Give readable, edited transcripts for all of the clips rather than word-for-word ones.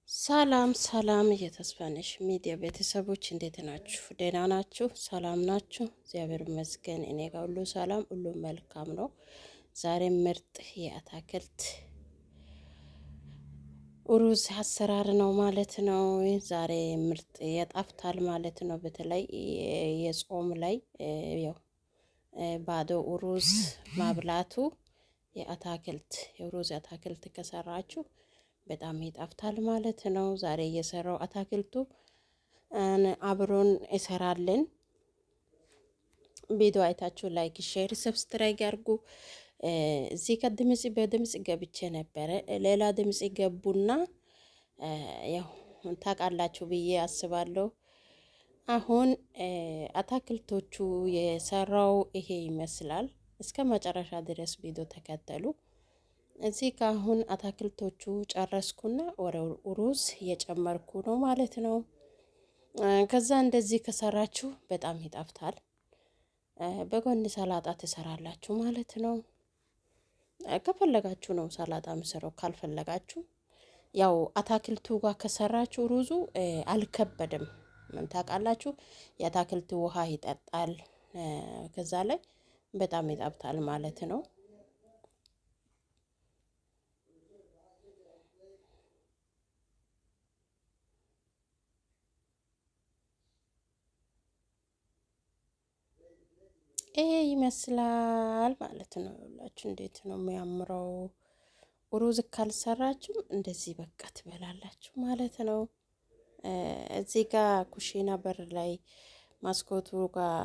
ሰላም ሰላም የተስፋነሽ ሚዲያ ቤተሰቦች እንዴት ናችሁ? ደህና ናችሁ? ሰላም ናችሁ? እግዚአብሔር ይመስገን እኔ ጋር ሁሉ ሰላም፣ ሁሉ መልካም ነው። ዛሬ ምርጥ የአታክልት ሩዝ አሰራር ነው ማለት ነው። ዛሬ ምርጥ የጣፍታል ማለት ነው። በተለይ የጾም ላይ ያው ባዶ ሩዝ ማብላቱ የሩዝ አታክልት ከሰራችሁ በጣም ይጣፍታል ማለት ነው። ዛሬ እየሰራው አታክልቱ አብሮን እሰራለን። ቪዲዮ አይታችሁ ላይክ፣ ሼር፣ ሰብስክራይብ ያርጉ። እዚህ ከድምጽ በድምጽ ገብቼ ነበረ። ሌላ ድምጽ ገቡና ያው ታውቃላችሁ ብዬ አስባለሁ። አሁን አታክልቶቹ የሰራው ይሄ ይመስላል። እስከ መጨረሻ ድረስ ቪዲዮ ተከተሉ። እዚህ ጋር አሁን አታክልቶቹ ጨረስኩና ወደ ሩዝ እየጨመርኩ ነው ማለት ነው። ከዛ እንደዚህ ከሰራችሁ በጣም ይጣፍታል። በጎን ሰላጣ ትሰራላችሁ ማለት ነው። ከፈለጋችሁ ነው ሰላጣ ምሰራው፣ ካልፈለጋችሁ ያው አታክልቱ ጋር ከሰራችሁ ሩዙ አልከበድም። ምን ታውቃላችሁ፣ የአታክልቱ ውሃ ይጠጣል። ከዛ ላይ በጣም ይጣፍጣል ማለት ነው። ይሄ ይመስላል ማለት ነው። ሁላችሁ እንዴት ነው የሚያምረው! ሩዝ ካልሰራችሁ እንደዚህ በቃ ትበላላችሁ ማለት ነው። እዚህ ጋር ኩሽና በር ላይ ማስኮቱ ጋር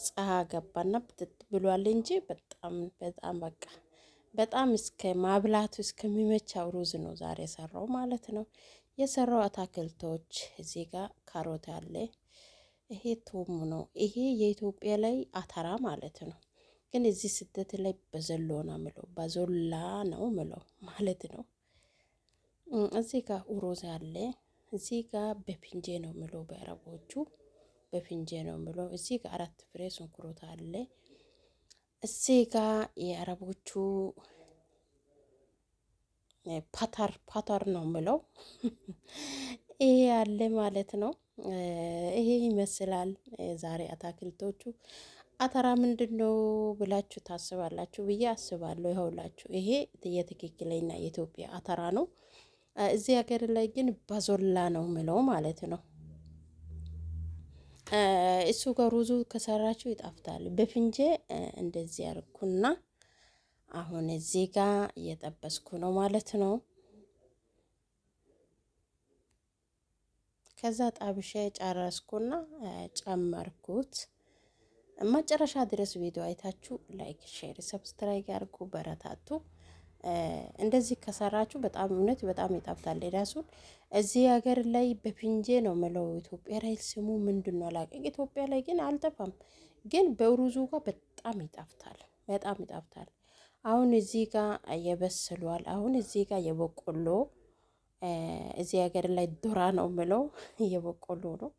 ፀሐይ ገባና ብትት ብሏል እንጂ በጣም በጣም በቃ በጣም እስከ ማብላቱ እስከሚመቻው ሩዝ ነው ዛሬ የሰራው ማለት ነው። የሰራው አታክልቶች እዚህ ጋር ካሮት አለ። ይሄ ቶም ነው። ይሄ የኢትዮጵያ ላይ አተራ ማለት ነው። ግን እዚህ ስደት ላይ በዘሎ ነው ምለው፣ በዞላ ነው ምለው ማለት ነው። እዚህ ጋር ኡሮዝ አለ። እዚህ ጋር በፊንጄ ነው ምለው፣ በአረቦቹ በፊንጄ ነው ምለው። እዚህ ጋር 4 ፍሬ ሽንኩርት አለ። እዚህ ጋር የአረቦቹ ፓተር ነው ምለው ይሄ አለ ማለት ነው። ይሄ ይመስላል ዛሬ አታክልቶቹ። አተራ ምንድን ነው ብላችሁ ታስባላችሁ ብዬ አስባለሁ። ይኸውላችሁ ይሄ የትክክለኛ የኢትዮጵያ አተራ ነው። እዚህ ሀገር ላይ ግን ባዞላ ነው ምለው ማለት ነው። እሱ ጋር ሩዙ ከሰራችሁ ይጣፍጣል። በፍንጄ እንደዚህ ያርኩና አሁን እዚህ ጋር እየጠበስኩ ነው ማለት ነው። ከዛ ጣብሼ ጨረስኩና ጨመርኩት። መጨረሻ ድረስ ቪዲዮ አይታችሁ ላይክ፣ ሼር፣ ሰብስክራይብ ያርጉ፣ በረታቱ። እንደዚህ ከሰራችሁ በጣም እውነት በጣም ይጣፍጣል። ራሱን እዚህ ሀገር ላይ በፊንጄ ነው ምለው፣ ኢትዮጵያ ላይ ስሙ ምንድን ነው አላውቅም። ኢትዮጵያ ላይ ግን አልጠፋም። ግን በሩዙ ጋር በጣም ይጣፍጣል፣ በጣም ይጣፍጣል። አሁን እዚህ ጋር የበስሏል። አሁን እዚህ ጋር የበቆሎ እዚህ ሀገር ላይ ዶራ ነው ምለው የበቆሎ ነው።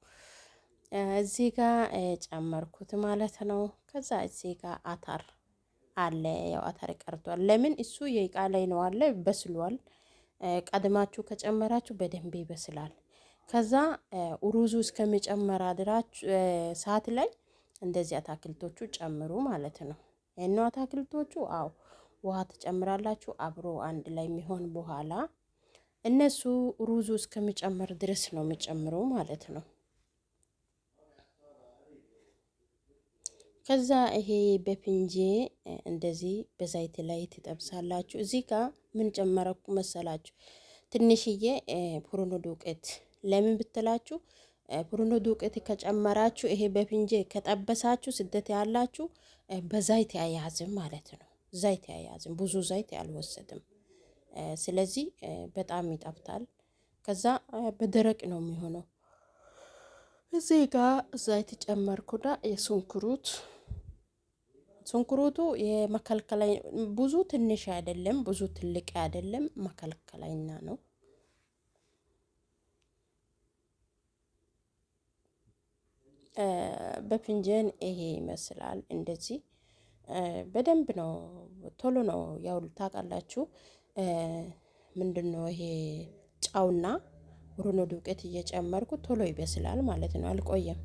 እዚህ ጋር ጨመርኩት ማለት ነው። ከዛ እዚህ ጋር አተር አለ። ያው አተር ቀርቷል። ለምን እሱ የእቃ ላይ ነው አለ፣ በስሏል። ቀድማችሁ ከጨመራችሁ በደንብ ይበስላል። ከዛ ሩዙ እስከሚጨመራ ድራችሁ ሰዓት ላይ እንደዚህ አታክልቶቹ ጨምሩ ማለት ነው። እነ አታክልቶቹ አው ውሃ ትጨምራላችሁ አብሮ አንድ ላይ የሚሆን በኋላ እነሱ ሩዙ እስከሚጨምር ድረስ ነው የሚጨምረው ማለት ነው። ከዛ ይሄ በፊንጄ እንደዚህ በዛይት ላይ ትጠብሳላችሁ። እዚህ ጋር ምን ጨመረኩ መሰላችሁ? ትንሽዬ ፑርኖ ዱቄት። ለምን ብትላችሁ ፑርኖ ዱቄት ከጨመራችሁ ይሄ በፊንጄ ከጠበሳችሁ ስደት ያላችሁ በዛይት አያያዝም ማለት ነው። ዘይት አያያዝም፣ ብዙ ዘይት አልወሰድም። ስለዚህ በጣም ይጣፍጣል። ከዛ በደረቅ ነው የሚሆነው። እዚህ ጋር ዘይት ጨመርኩና ሽንኩርቱ የመከልከላይ ብዙ ትንሽ አይደለም፣ ብዙ ትልቅ አይደለም፣ መከልከለኛ ነው። በፍንጀን ይሄ ይመስላል። እንደዚህ በደንብ ነው፣ ቶሎ ነው ያው ታውቃላችሁ። ምንድነው ይሄ ጫውና ቡርኖ ዱቄት እየጨመርኩ ቶሎ ይበስላል ማለት ነው፣ አልቆየም።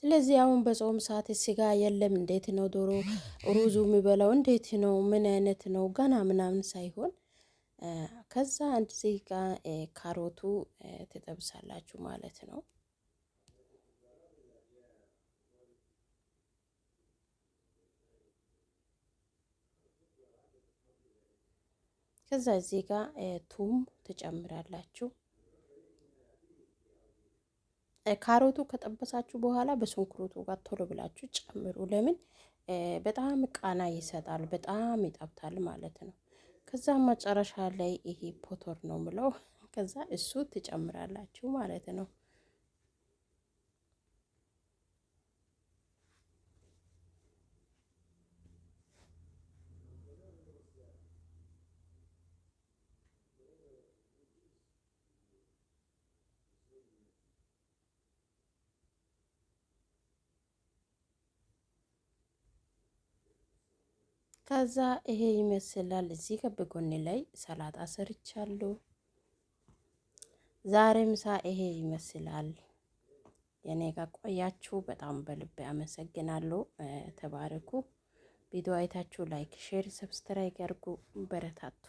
ስለዚህ አሁን በጾም ሰዓት ስጋ የለም እንዴት ነው ዶሮ ሩዙ የሚበላው እንዴት ነው ምን አይነት ነው ገና ምናምን ሳይሆን ከዛ አንድ ዜጋ ካሮቱ ትጠብሳላችሁ ማለት ነው። ከዛ እዚህ ጋር ቱም ትጨምራላችሁ። ካሮቱ ከጠበሳችሁ በኋላ በሽንኩርቱ ጋር ቶሎ ብላችሁ ጨምሩ። ለምን በጣም ቃና ይሰጣል፣ በጣም ይጣፍጣል ማለት ነው። ከዛ መጨረሻ ላይ ይሄ ፖቶር ነው ምለው፣ ከዛ እሱ ትጨምራላችሁ ማለት ነው። ከዛ ይሄ ይመስላል። እዚህ ጋር በጎን ላይ ሰላጣ ሰርቻለሁ። ዛሬ ምሳ ይሄ ይመስላል። የኔ ጋር ቆያችሁ በጣም በልቤ አመሰግናለሁ። ተባረኩ። ቪዲዮ አይታችሁ ላይክ፣ ሼር፣ ሰብስክራይብ ያድርጉ። በረታቱ።